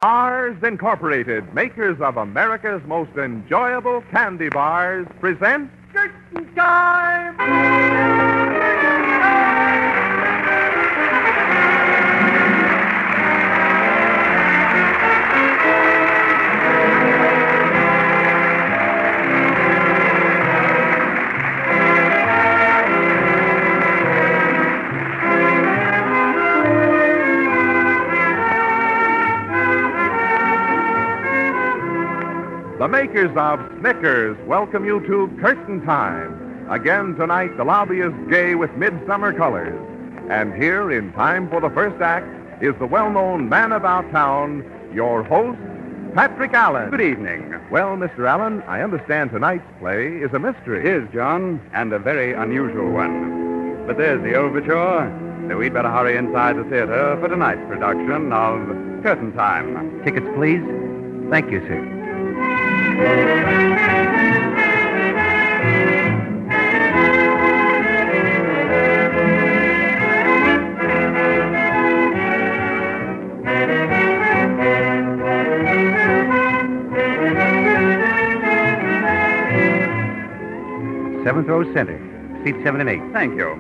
Mars Incorporated, makers of America's most enjoyable candy bars, present Curtain Time! The makers of Snickers welcome you to Curtain Time. Again tonight, the lobby is gay with midsummer colors. And here, in time for the first act, is the well-known man about town, your host, Patrick Allen. Good evening. Well, Mr. Allen, I understand tonight's play is a mystery. It is, John, and a very unusual one. But there's the overture, so we'd better hurry inside the theater for tonight's production of Curtain Time. Tickets, please. Thank you, sir. 7th row center, seats 7 and 8. Thank you.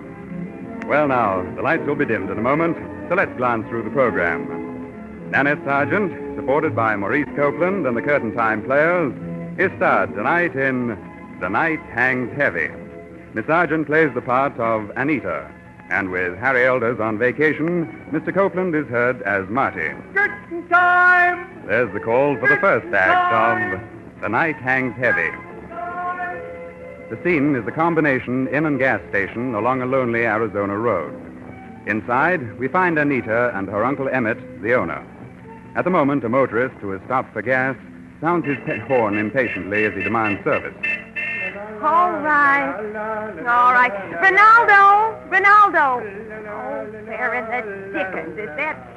Well, now, the lights will be dimmed in a moment, so let's glance through the program. Nanette Sargent, supported by Maurice Copeland and the Curtain Time players, is starred tonight in The Night Hangs Heavy. Miss Sargent plays the part of Anita, and with Harry Elders on vacation, Mr. Copeland is heard as Marty. Curtain Time! There's the call for the first act of The Night Hangs Heavy. The scene is a combination inn and gas station along a lonely Arizona road. Inside, we find Anita and her Uncle Emmett, the owner. At the moment, a motorist who has stopped for gas sounds his horn impatiently as he demands service. All right. Ronaldo! Oh, where in the dickens is that?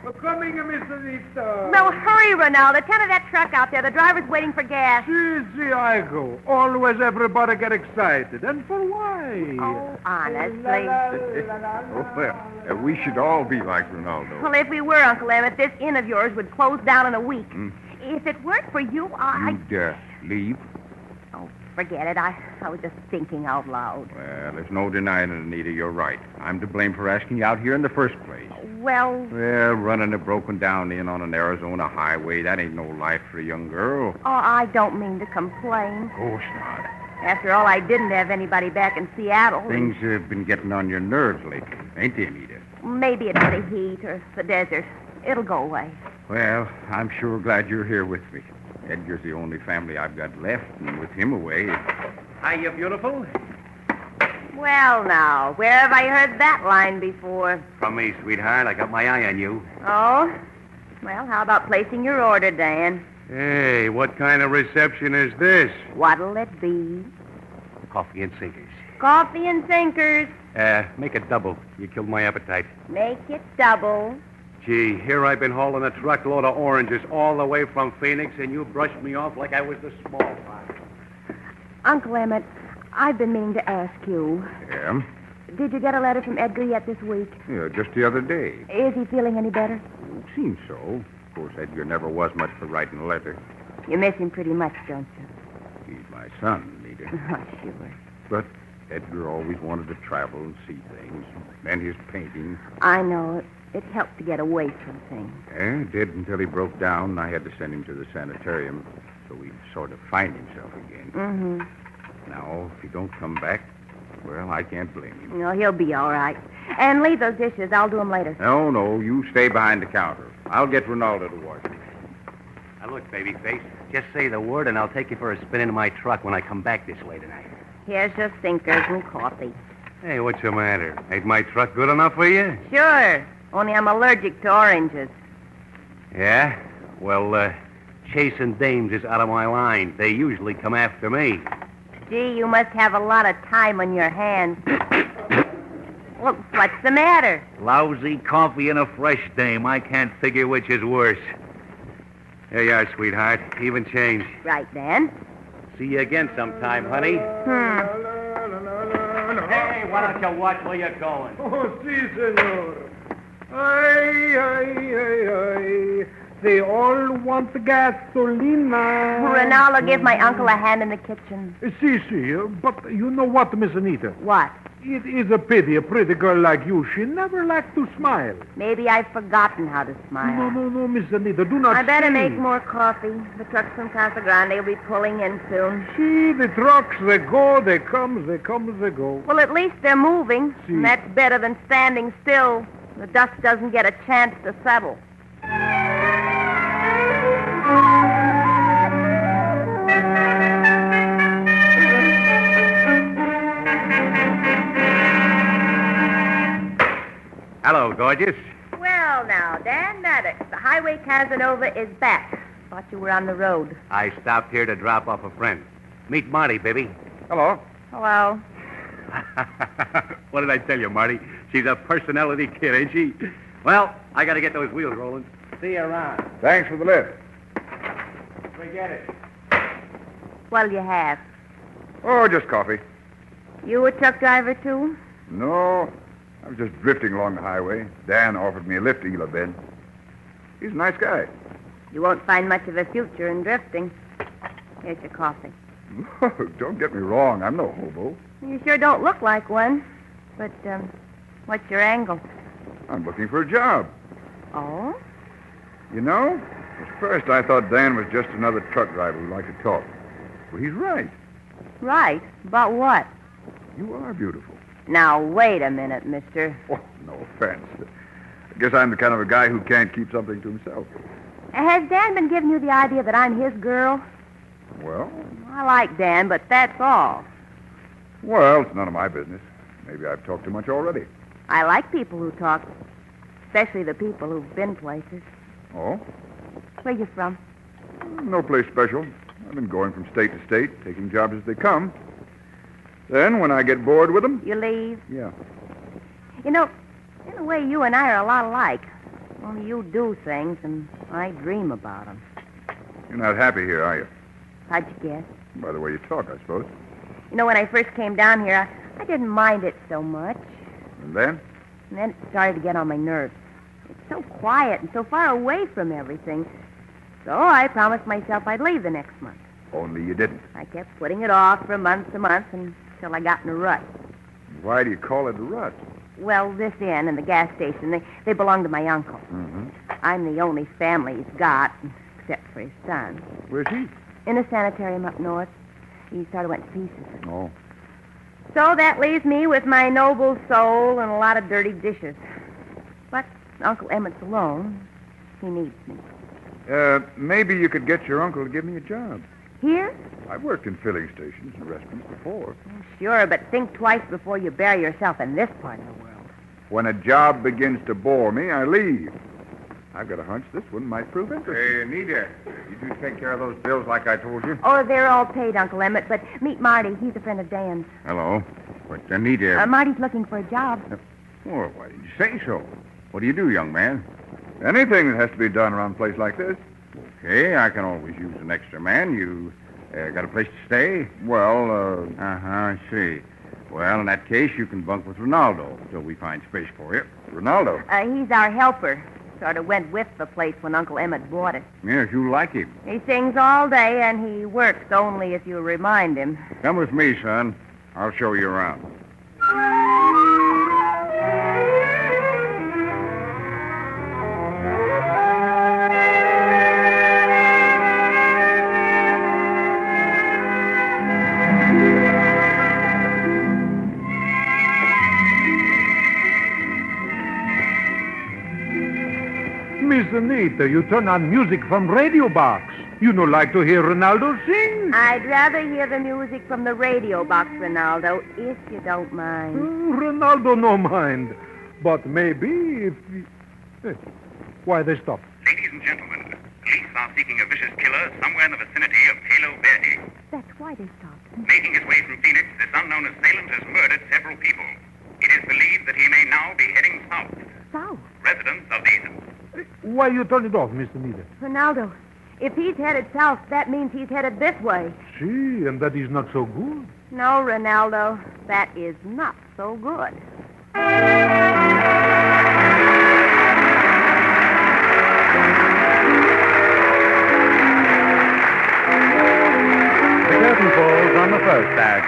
We're coming, Mr. Nito. Well, hurry, Ronaldo. Tell her that truck out there. The driver's waiting for gas. See, I go. Always everybody get excited. And for why? Oh, honestly. Well, we should all be like Ronaldo. Well, if we were, Uncle Emmett, this inn of yours would close down in a week. If it weren't for you, You'd leave? Oh, forget it. I was just thinking out loud. Well, there's no denying it, Anita. You're right. I'm to blame for asking you out here in the first place. Well, running a broken-down inn on an Arizona highway, that ain't no life for a young girl. oh, I don't mean to complain. Of course not. After all, I didn't have anybody back in Seattle. Things have been getting on your nerves lately, ain't they, Anita? Maybe it's the heat or the desert. It'll go away. Well, I'm sure glad you're here with me. Edgar's the only family I've got left, and with him away... Hiya, beautiful. Well, now, where have I heard that line before? From me, sweetheart. I got my eye on you. Oh? Well, how about placing your order, Dan? Hey, what kind of reception is this? What'll it be? Coffee and sinkers. Coffee and sinkers. Make it double. You killed my appetite. Make it double. Gee, here I've been hauling a truckload of oranges all the way from Phoenix, and you brushed me off like I was the smallpox. Uncle Emmett, I've been meaning to ask you. Yeah? Did you get a letter from Edgar yet this week? Yeah, just the other day. Is he feeling any better? Seems so. Of course, Edgar never was much for writing a letter. You miss him pretty much, don't you? He's my son, Anita. Oh, sure. But Edgar always wanted to travel and see things. And his painting. I know. It helped to get away from things. Yeah, it did until he broke down, and I had to send him to the sanitarium so he'd sort of find himself again. Mm-hmm. Now, if he don't come back, well, I can't blame him. No, he'll be all right. And leave those dishes. I'll do them later. No, you stay behind the counter. I'll get Ronaldo to wash them. Now, look, babyface. Just say the word, and I'll take you for a spin in my truck when I come back this way tonight. Here's your sinkers and coffee. Hey, what's the matter? Ain't my truck good enough for you? Sure. Only I'm allergic to oranges. Yeah? Well, chasing dames is out of my line. They usually come after me. Gee, you must have a lot of time on your hands. Well, what's the matter? Lousy coffee and a fresh dame. I can't figure which is worse. Here you are, sweetheart. Even change. Right then. See you again sometime, honey. Hey, why don't you watch where you're going? Oh, si, senor. Ay. they all want gasolina. Ronaldo, give my uncle a hand in the kitchen. Si, but you know what, Miss Anita? What? It is a pity a pretty girl like you, she never liked to smile. Maybe I've forgotten how to smile. No, Miss Anita, do not I better see. make more coffee. The trucks from Casa Grande will be pulling in soon. See, the trucks, they go, they come, they go. Well, at least they're moving. See. And that's better than standing still. The dust doesn't get a chance to settle. Hello, gorgeous. Well, now, Dan Maddox, the Highway Casanova is back. Thought you were on the road. I stopped here to drop off a friend. Meet Marty, baby. Hello. Hello. What did I tell you, Marty? She's a personality kid, ain't she? Well, I got to get those wheels rolling. See you around. Thanks for the lift. Forget it. What'll you have? Oh, just coffee. You a truck driver, too? No, I was just drifting along the highway. Dan offered me a lift to Gila Bend. He's a nice guy. You won't find much of a future in drifting. Here's your coffee. Don't get me wrong. I'm no hobo. You sure don't look like one. But, what's your angle? I'm looking for a job. Oh? You know, at first I thought Dan was just another truck driver who liked to talk. Well, he's right. Right. About what? You are beautiful. Now, wait a minute, mister. Oh, no offense. I guess I'm the kind of a guy who can't keep something to himself. Has Dan been giving you the idea that I'm his girl? Well, I like Dan, but that's all. it's none of my business. Maybe I've talked too much already. I like people who talk, especially the people who've been places. Oh? Where you from? No place special. I've been going from state to state, taking jobs as they come. Then, when I get bored with them... You leave? Yeah. You know, in a way, you and I are a lot alike. Only you do things, and I dream about them. You're not happy here, are you? How'd you guess? By the way you talk, I suppose. You know, when I first came down here, I didn't mind it so much. And then? And then it started to get on my nerves. It's so quiet and so far away from everything. So I promised myself I'd leave the next month. Only you didn't. I kept putting it off from month to month until I got in a rut. Why do you call it a rut? Well, this inn and the gas station, they belong to my uncle. Mm-hmm. I'm the only family he's got, except for his son. Where's he? In a sanitarium up north. He sort of went to pieces. Oh. So that leaves me with my noble soul and a lot of dirty dishes. But Uncle Emmett's alone. He needs me. Maybe you could get your uncle to give me a job. Here? I've worked in filling stations and restaurants before. Sure, but think twice before you bury yourself in this part of the world. When a job begins to bore me, I leave. I've got a hunch this one might prove interesting. Hey, Nita, you do take care of those bills like I told you? Oh, they're all paid, Uncle Emmett, but meet Marty. He's a friend of Dan's. Hello. But Nita... Marty's looking for a job. Well, why didn't you say so? What do you do, young man? Anything that has to be done around a place like this. Okay, I can always use an extra man. You got a place to stay? Well, I see. Well, in that case, you can bunk with Ronaldo until we find space for you. Ronaldo. He's our helper. Sort of went with the place when Uncle Emmett bought it. Yes, you like him. He sings all day, and he works only if you remind him. Come with me, son. I'll show you around. Miss Anita, you turn on music from radio box. You no like to hear Ronaldo sing? I'd rather hear the music from the radio box, Ronaldo, if you don't mind. Ronaldo no mind. But maybe if... Why, they stop. Ladies and gentlemen, police are seeking a vicious killer somewhere in the vicinity of Palo Verde. That's why they stopped. Making his way from Phoenix, this unknown assailant has murdered several people. It is believed that he may now be heading south. South? Residents of the... Why you turn it off, Miss Anita? Ronaldo, if he's headed south, that means he's headed this way. See, and that is not so good. No, Ronaldo, that is not so good.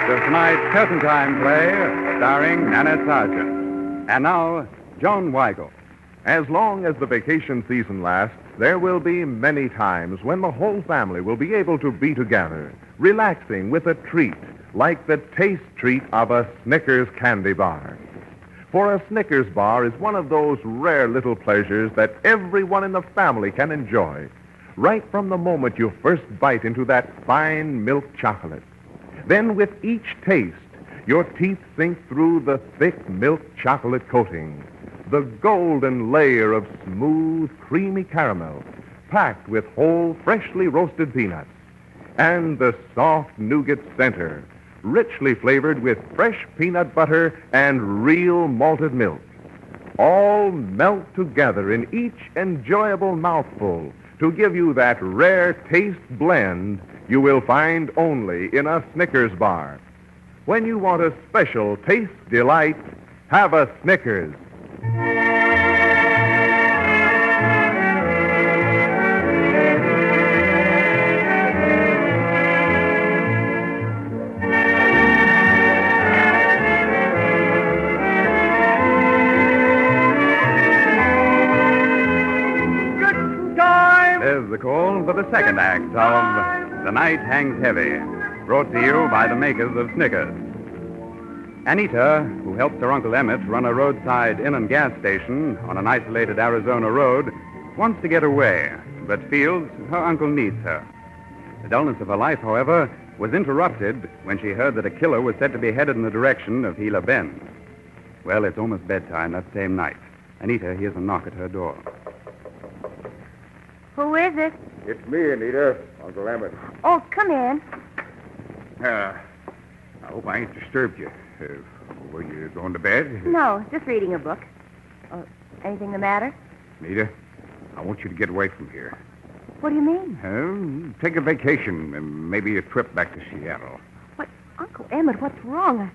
of tonight's Curtain Time play starring Nanette Sargent. And now, Joan Weigel. As long as the vacation season lasts, there will be many times when the whole family will be able to be together, relaxing with a treat like the taste treat of a Snickers candy bar. For a Snickers bar is one of those rare little pleasures that everyone in the family can enjoy, right from the moment you first bite into that fine milk chocolate. Then with each taste, your teeth sink through the thick milk chocolate coating, the golden layer of smooth, creamy caramel, packed with whole, freshly roasted peanuts, and the soft nougat center, richly flavored with fresh peanut butter and real malted milk. All melt together in each enjoyable mouthful to give you that rare taste blend you will find only in a Snickers bar. When you want a special taste delight, have a Snickers. There's the call for the second act of The Night Hangs Heavy, brought to you by the makers of Snickers. Anita, who helps her Uncle Emmett run a roadside inn and gas station on an isolated Arizona road, wants to get away, but feels her uncle needs her. The dullness of her life, however, was interrupted when she heard that a killer was said to be headed in the direction of Gila Bend. Well, it's almost bedtime that same night. Anita hears a knock at her door. Who is it? It's me, Anita. Uncle Emmett. Oh, come in. I hope I ain't disturbed you. Were you going to bed? No, just reading a book. Anything the matter? Anita, I want you to get away from here. What do you mean? Take a vacation and maybe a trip back to Seattle. What, Uncle Emmett, what's wrong?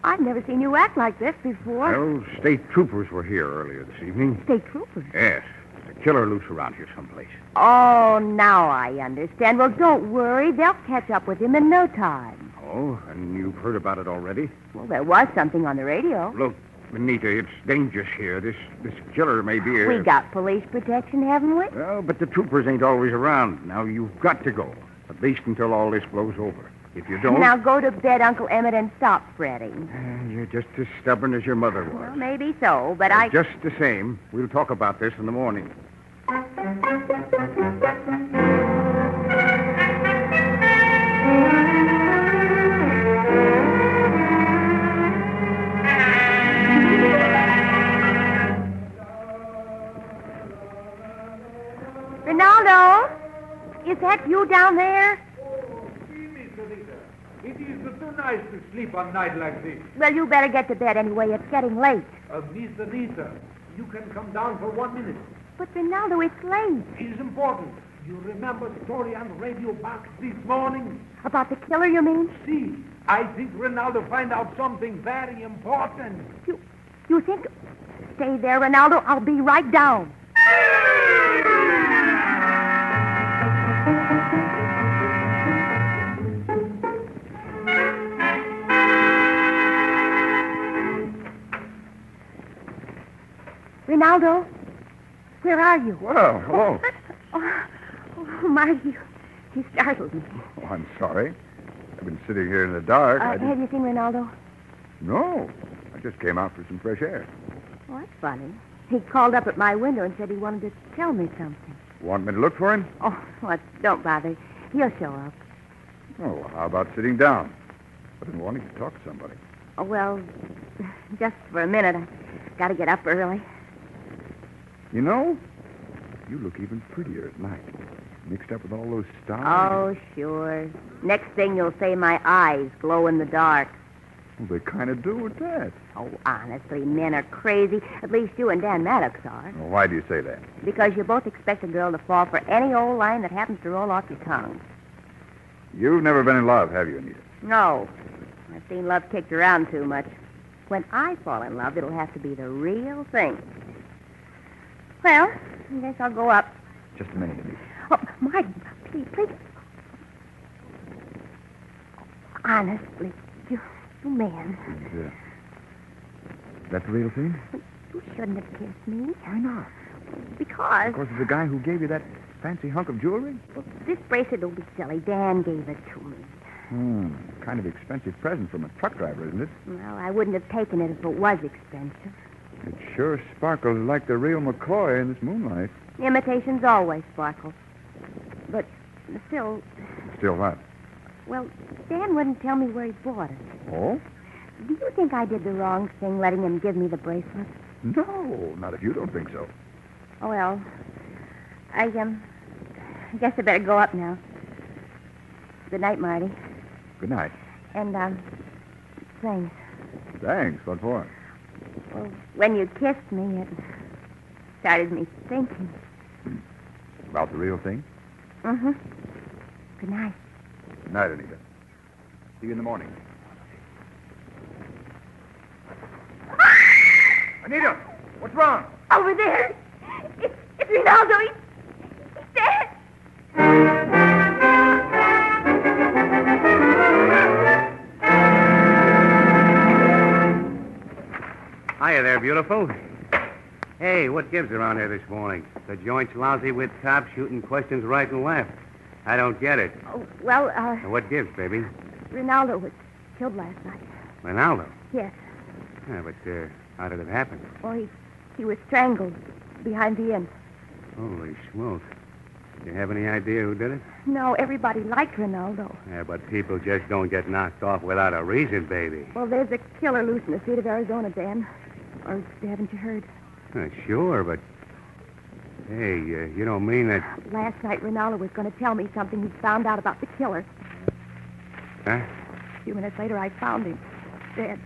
I've never seen you act like this before. Well, state troopers were here earlier this evening. State troopers? Yes. There's a killer loose around here someplace. Oh, now I understand. Well, don't worry. They'll catch up with him in no time. Oh, and you've heard about it already? Well, there was something on the radio. Look, Anita, it's dangerous here. This killer may be a... We got police protection, haven't we? Well, but the troopers ain't always around. Now, you've got to go. At least until all this blows over. If you don't... Now go to bed, Uncle Emmett, and stop fretting. You're just as stubborn as your mother was. Well, maybe so, but Just the same, we'll talk about this in the morning. Ronaldo? Is that you down there? Miss Anita, it is too nice to sleep on night like this. Well, you better get to bed anyway. It's getting late. Miss Anita, you can come down for 1 minute. But, Ronaldo, it's late. It is important. You remember the story on the radio box this morning? About the killer, you mean? See, I think Ronaldo find out something very important. You think... Stay there, Ronaldo. I'll be right down. Ronaldo, where are you? Well, hello. Oh, Mark, you startled me. Oh, I'm sorry. I've been sitting here in the dark. Have you seen Ronaldo? No. I just came out for some fresh air. Oh, that's funny. He called up at my window and said he wanted to tell me something. Want me to look for him? Oh, well, don't bother. He'll show up. Oh, well, how about sitting down? I've been wanting to talk to somebody. Oh, well, just for a minute. I got to get up early. You know, you look even prettier at night. Mixed up with all those stars. Oh, sure. Next thing you'll say my eyes glow in the dark. Well, they kind of do with that. Oh, honestly, men are crazy. At least you and Dan Maddox are. Well, why do you say that? Because you both expect a girl to fall for any old line that happens to roll off your tongue. You've never been in love, have you, Anita? No. I've seen love kicked around too much. When I fall in love, it'll have to be the real thing. Well, I guess I'll go up. Just a minute, Anita. Oh, Martin, please. Honestly, You man. Is that the real thing? You shouldn't have kissed me. Why not? Because... Because of the guy who gave you that fancy hunk of jewelry? Well, this bracelet will be silly. Dan gave it to me. Kind of expensive present from a truck driver, isn't it? Well, I wouldn't have taken it if it was expensive. It sure sparkles like the real McCoy in this moonlight. Imitations always sparkle. But still... Still what? Well, Dan wouldn't tell me where he bought it. Oh? Do you think I did the wrong thing letting him give me the bracelet? No, not if you don't think so. Oh, well, I guess I better go up now. Good night, Marty. Good night. And, thanks. Thanks. What for? Well, when you kissed me, it started me thinking. About the real thing? Mm-hmm. Good night. Good night, Anita. See you in the morning. Anita, what's wrong? Over there. It's Rinaldo. He's dead. Hiya there, beautiful. Hey, what gives around here this morning? The joint's lousy with cops shooting questions right and left. I don't get it. Oh, well, What gives, baby? Rinaldo was killed last night. Ronaldo. Yes. Yeah, but how did it happen? Well, he was strangled behind the inn. Holy smokes. Do you have any idea who did it? No, everybody liked Rinaldo. Yeah, but people just don't get knocked off without a reason, baby. Well, there's a killer loose in the state of Arizona, Dan. Or haven't you heard? Sure, but... Hey, you don't mean that... Last night, Rinaldo was going to tell me something he'd found out about the killer. Huh? A few minutes later, I found him. Dead.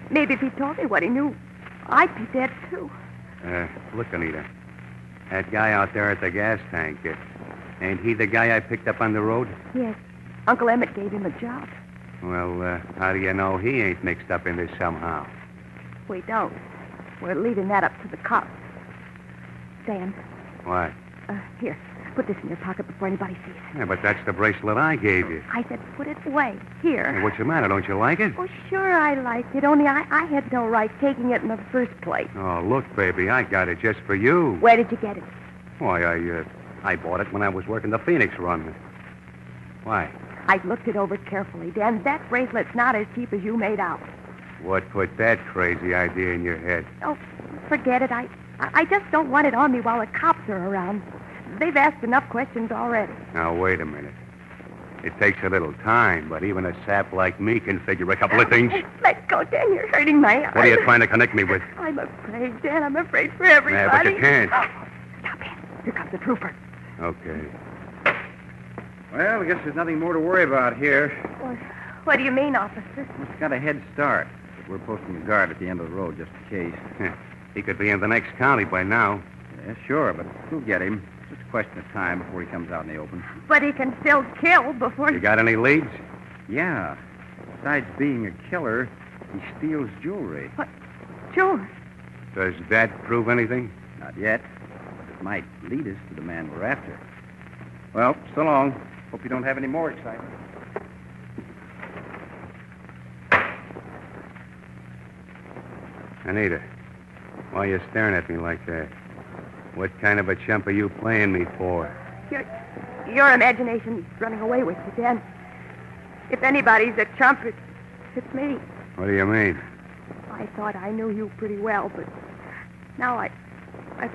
Maybe if he told me what he knew, I'd be dead, too. Look, Anita. That guy out there at the gas tank, ain't he the guy I picked up on the road? Yes. Uncle Emmett gave him a job. Well, how do you know he ain't mixed up in this somehow? We don't. We're leaving that up to the cops. Dan. What? Here. Put this in your pocket before anybody sees it. Yeah, but that's the bracelet I gave you. I said put it away. Here. Hey, what's the matter? Don't you like it? Oh, sure I like it. Only I had no right taking it in the first place. Oh, look, baby, I got it just for you. Where did you get it? Why, I bought it when I was working the Phoenix run. Why? I looked it over carefully, Dan. That bracelet's not as cheap as you made out. What put that crazy idea in your head? Oh, forget it. I just don't want it on me while the cops are around. They've asked enough questions already. Now, wait a minute. It takes a little time, but even a sap like me can figure a couple of things. Let go, Dan. You're hurting my eyes. What are you trying to connect me with? I'm afraid, Dan. I'm afraid for everybody. Yeah, but you can't. Stop it. Here comes the trooper. Okay. Well, I guess there's nothing more to worry about here. What do you mean, officer? We've got a head start. We're posting a guard at the end of the road just in case. He could be in the next county by now. Yeah, sure, but we'll get him. It's just a question of time before he comes out in the open. But he can still kill before... You got any leads? Yeah. Besides being a killer, he steals jewelry. What? Jewelry? Does that prove anything? Not yet. But it might lead us to the man we're after. Well, so long. Hope you don't have any more excitement. Anita, why are you staring at me like that? What kind of a chump are you playing me for? Your imagination's running away with you, Dan. If anybody's a chump, it's me. What do you mean? I thought I knew you pretty well, but now I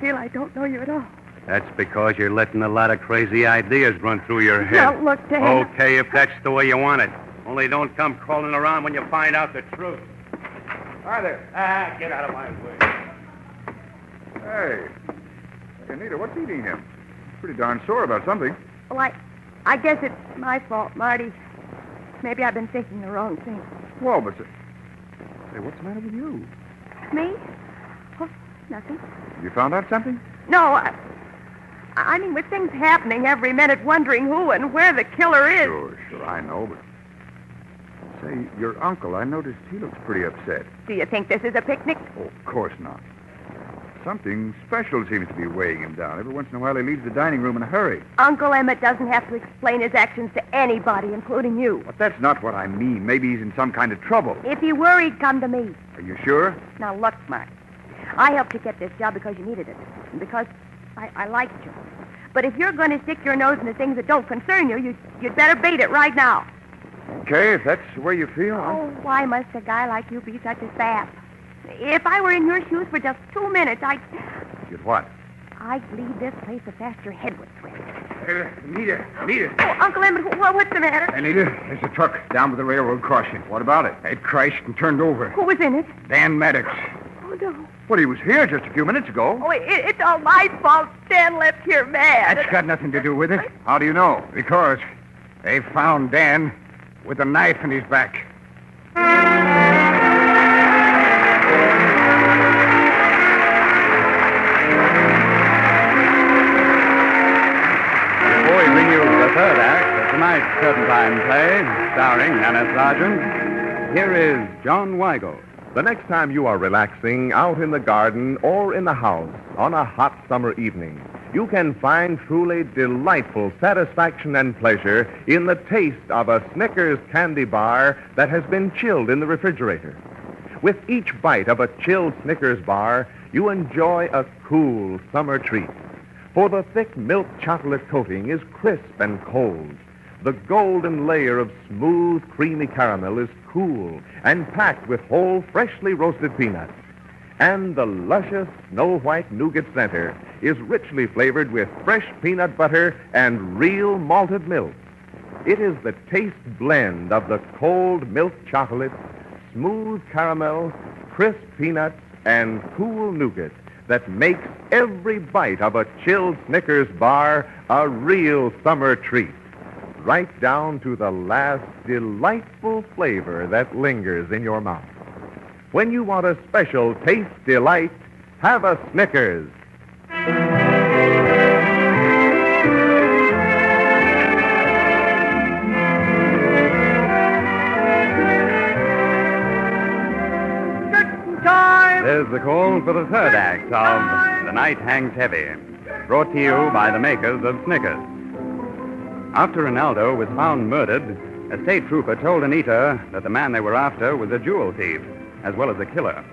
feel I don't know you at all. That's because you're letting a lot of crazy ideas run through your head. Now, look, Dan. Okay, if that's the way you want it. Only don't come crawling around when you find out the truth. Hi there. Get out of my way. Hey, Anita, what's eating him? He's pretty darn sore about something. Well, I guess it's my fault, Marty. Maybe I've been thinking the wrong thing. Well, but... Say, what's the matter with you? Me? Oh, nothing. You found out something? No, I mean, with things happening every minute, wondering who and where the killer is. Sure, I know, but... Say, your uncle, I noticed he looks pretty upset. Do you think this is a picnic? Oh, of course not. Something special seems to be weighing him down. Every once in a while he leaves the dining room in a hurry. Uncle Emmett doesn't have to explain his actions to anybody, including you. But that's not what I mean. Maybe he's in some kind of trouble. If he were, he'd come to me. Are you sure? Now, look, Mark. I helped you get this job because you needed it. And because I liked you. But if you're going to stick your nose into things that don't concern you, you'd better bait it right now. Okay, if that's the way you feel. Oh, why must a guy like you be such a sap? If I were in your shoes for just 2 minutes, You'd what? I'd leave this place as fast your head would swim. Anita. Oh, Uncle Emmett, what's the matter? Anita, there's a truck down by the railroad crossing. What about it? It crashed and turned over. Who was in it? Dan Maddox. Oh, no. Well, he was here just a few minutes ago. Oh, it's all my fault. Dan left here mad. That's got nothing to do with it. How do you know? Because they found Dan with a knife in his back. Before we bring you the third act of tonight's Curtain Time play, starring Nanette Sargent, here is John Weigel. The next time you are relaxing out in the garden or in the house on a hot summer evening, you can find truly delightful satisfaction and pleasure in the taste of a Snickers candy bar that has been chilled in the refrigerator. With each bite of a chilled Snickers bar, you enjoy a cool summer treat. For the thick milk chocolate coating is crisp and cold. The golden layer of smooth, creamy caramel is cool and packed with whole, freshly roasted peanuts. And the luscious snow-white nougat center is richly flavored with fresh peanut butter and real malted milk. It is the taste blend of the cold milk chocolate, smooth caramel, crisp peanuts, and cool nougat that makes every bite of a chilled Snickers bar a real summer treat, right down to the last delightful flavor that lingers in your mouth. When you want a special taste delight, have a Snickers. There's the call for the third act of The Night Hangs Heavy, brought to you by the makers of Snickers. After Rinaldo was found murdered, a state trooper told Anita that the man they were after was a jewel thief, as well as a killer.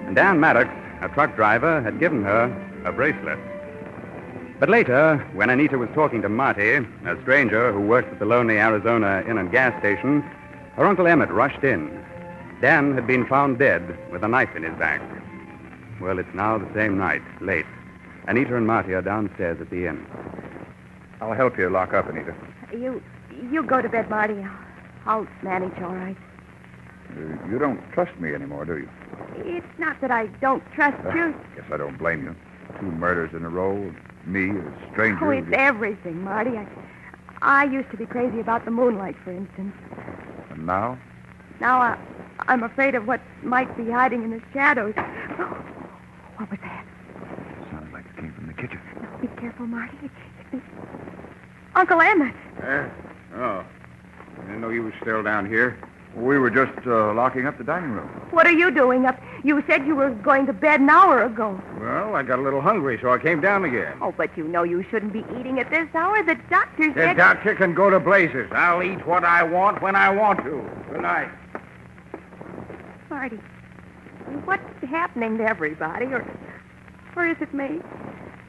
And Dan Maddox, a truck driver, had given her a bracelet. But later, when Anita was talking to Marty, a stranger who worked at the lonely Arizona Inn and Gas Station, her Uncle Emmett rushed in. Dan had been found dead with a knife in his back. Well, it's now the same night, late. Anita and Marty are downstairs at the inn. I'll help you lock up, Anita. You go to bed, Marty. I'll manage all right. You don't trust me anymore, do you? It's not that I don't trust you. Guess I don't blame you. 2 murders in a row, me, a stranger. Oh, it's everything, Marty. I used to be crazy about the moonlight, for instance. And now? Now I'm afraid of what might be hiding in the shadows. Oh, what was that? Sounded like it came from the kitchen. Be careful, Marty. Uncle Emmett. Oh. I didn't know you were still down here. We were just locking up the dining room. What are you doing up? You said you were going to bed an hour ago. Well, I got a little hungry, so I came down again. Oh, but you know you shouldn't be eating at this hour. The doctor The said... doctor can go to blazes. I'll eat what I want when I want to. Good night. Marty, what's happening to everybody? Or is it me?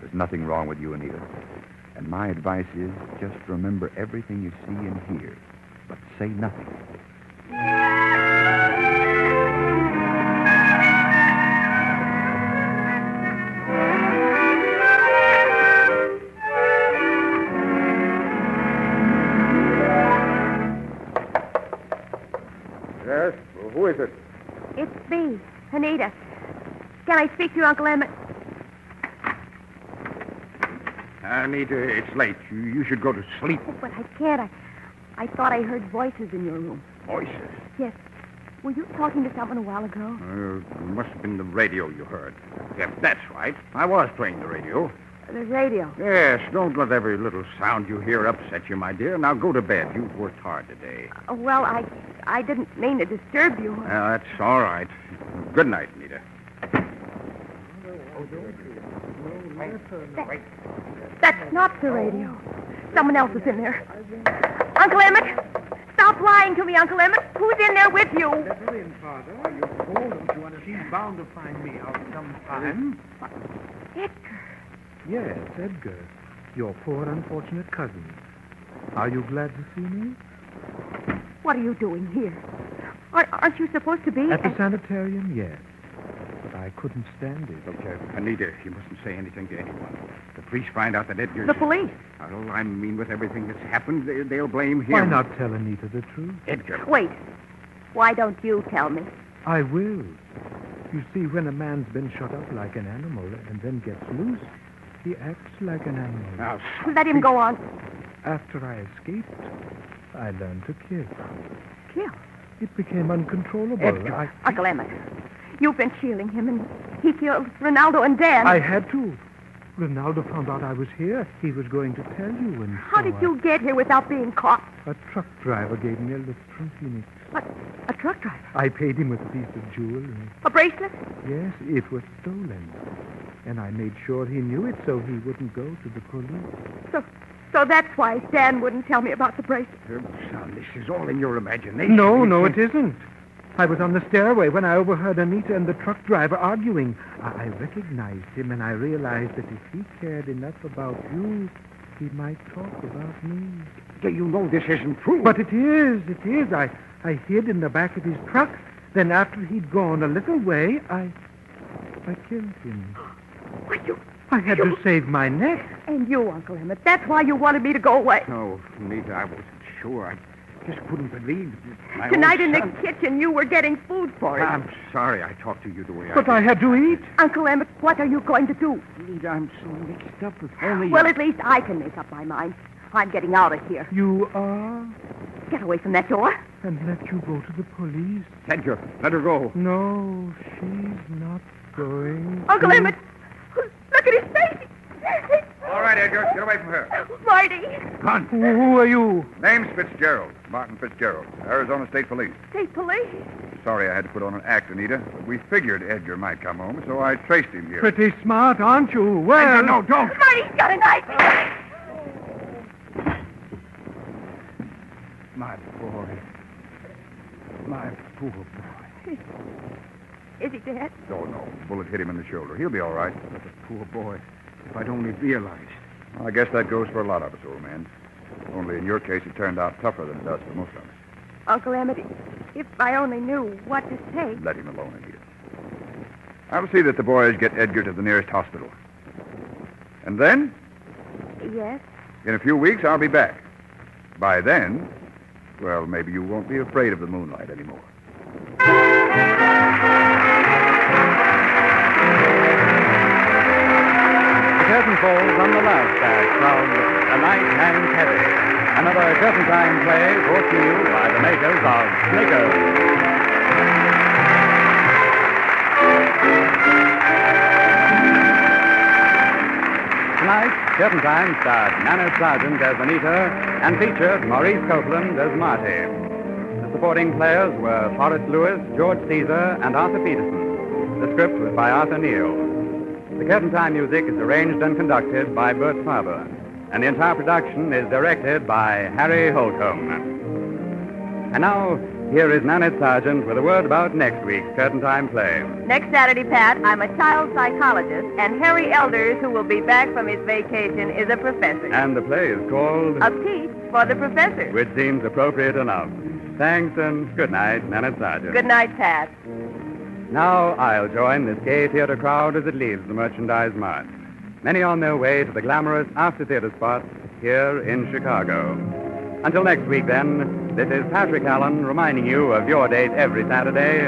There's nothing wrong with you, Anita. And my advice is just remember everything you see and hear, but say nothing. Yes? Well, who is it? It's me, Anita. Can I speak to you, Uncle Emmett? Anita, it's late. You should go to sleep. Oh, but I can't. I thought I heard voices in your room. Voices? Yes. Were you talking to someone a while ago? It must have been the radio you heard. Yes, that's right. I was playing the radio. The radio. Yes, don't let every little sound you hear upset you, my dear. Now go to bed. You've worked hard today. Well, I didn't mean to disturb you. That's all right. Good night, Anita. That's not the radio. Someone else is in there. Uncle Emmett! Stop lying to me, Uncle Emmett. Who's in there with you? Let her in, Father. You fool. Don't you understand? She's bound to find me out sometime. Edgar. Yes, Edgar. Your poor, unfortunate cousin. Are you glad to see me? What are you doing here? Aren't you supposed to be At the sanitarium, yes. But I couldn't stand it. Look, Anita, you mustn't say anything to anyone. The police find out that Edgar's... The police? Well, I mean, with everything that's happened, they'll blame him. Why not tell Anita the truth? Edgar. Wait. Why don't you tell me? I will. You see, when a man's been shut up like an animal and then gets loose, he acts like an animal. Now, Let him go on. After I escaped, I learned to kill. Kill? It became uncontrollable. Edgar. Uncle Emmett, you've been shielding him, and he killed Ronaldo and Dan. I had to. Ronaldo found out I was here. He was going to tell you, and How so did you get here without being caught? A truck driver gave me a lift from Phoenix. A truck driver? I paid him with a piece of jewelry. A bracelet? Yes, it was stolen. And I made sure he knew it so he wouldn't go to the police. So that's why Dan wouldn't tell me about the bracelet. Son, this is all in your imagination. No, it isn't. I was on the stairway when I overheard Anita and the truck driver arguing. I recognized him, and I realized that if he cared enough about you, he might talk about me. You know this isn't true. But it is. I hid in the back of his truck. Then after he'd gone a little way, I killed him. I had to save my neck. And you, Uncle Emmett, that's why you wanted me to go away. No, Anita, I wasn't sure. I just couldn't believe my Tonight own in son. the kitchen, you were getting food for him. I'm sorry I talked to you the way But I I had to eat. Uncle Emmett, what are you going to do? did. Anita, I'm so mixed up with only... Well, at least I can make up my mind. I'm getting out of here. You are? Get away from that door. And let you go to the police? Edgar, let her go. No, she's not going. Uncle to... Emmett, look at his face. All right, Edgar, get away from her. Marty. Run. Who are you? Name's Fitzgerald, Martin Fitzgerald, Arizona State Police. State police. Sorry I had to put on an act, Anita, but we figured Edgar might come home, so I traced him here. Pretty smart, aren't you? Well... Edgar, no, don't. Marty's got a knife. My boy. My poor boy. Is he dead? Oh, no. Bullet hit him in the shoulder. He'll be all right. But the poor boy. If I'd only realized. Well, I guess that goes for a lot of us, old man. Only in your case, it turned out tougher than it does for most of us. Uncle Emmett, if I only knew what to say. Let him alone, Anita. I'll see that the boys get Edgar to the nearest hospital. And then, Yes? in a few weeks, I'll be back. By then, well, maybe you won't be afraid of the moonlight anymore. The curtain falls on the last act of A Night Hangs Heavy, another curtain time play brought to you by the makers of Snickers. Tonight, Curtain Time starred Nana Sargent as Anita and featured Maurice Copeland as Marty. The supporting players were Forrest Lewis, George Caesar, and Arthur Peterson. The script was by Arthur Neal. The Curtain Time music is arranged and conducted by Bert Farber, and the entire production is directed by Harry Holcomb. And now, here is Nanette Sargent with a word about next week's Curtain Time play. Next Saturday, Pat, I'm a child psychologist, and Harry Elders, who will be back from his vacation, is a professor. And the play is called A Piece for the Professor. Which seems appropriate enough. Thanks and good night, Nanette Sargent. Good night, Pat. Now I'll join this gay theater crowd as it leaves the Merchandise Mart. Many on their way to the glamorous after-theater spots here in Chicago. Until next week, then, this is Patrick Allen reminding you of your date every Saturday,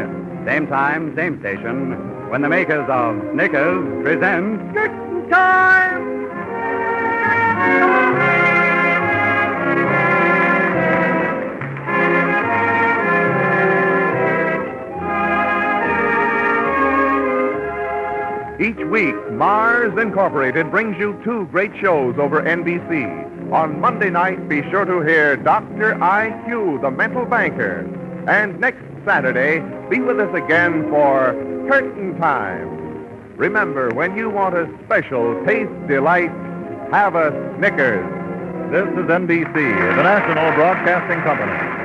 same time, same station, when the makers of Snickers present Curtain Time! Each week, Mars Incorporated brings you two great shows over NBC. On Monday night, be sure to hear Dr. I.Q., the mental banker. And next Saturday, be with us again for Curtain Time. Remember, when you want a special taste delight, have a Snickers. This is NBC, the national broadcasting company.